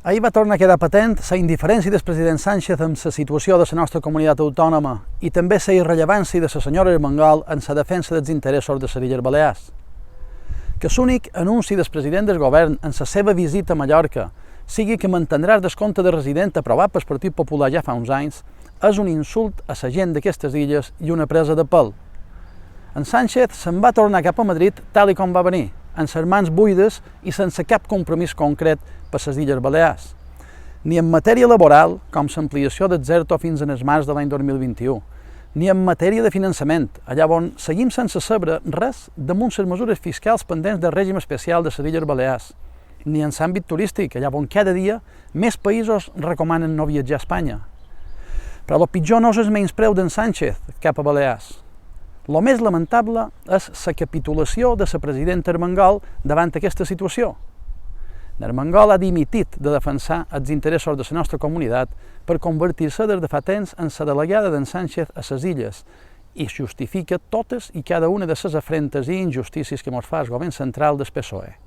Ahir va tornar a quedar patent la indiferència del president Sánchez amb la situació de la nostra comunitat autònoma i també la irrellevància de la senyora Armengol en la defensa dels interessos de les Illes Balears. Que l'únic anunci del president del govern en la seva visita a Mallorca sigui que mantindrà el descompte de resident aprovat pel Partit Popular ja fa uns anys és un insult a la gent d'aquestes illes i una presa de pèl. En Sánchez se'n va tornar cap a Madrid tal com va venir, amb les mans buides i sense cap compromís concret per les Illes Balears. Ni en matèria laboral, com l'ampliació del ZERTO fins en el març de l'any 2021, ni en matèria de finançament, allà on seguim sense saber res damunt les mesures fiscals pendents del règim especial de les Illes Balears, ni en l'àmbit turístic, allà on cada dia més països recomanen no viatjar a Espanya. Però el pitjor no és el menyspreu d'en Sánchez cap a Balears. El més lamentable és la capitulació de la presidenta Armengol davant aquesta situació. Armengol ha dimitit de defensar els interessos de la nostra comunitat per convertir-se des de fa temps en la delegada d'en Sánchez a les illes i justifica totes i cada una de les afrentes i injustícies que ens fa el govern central del PSOE.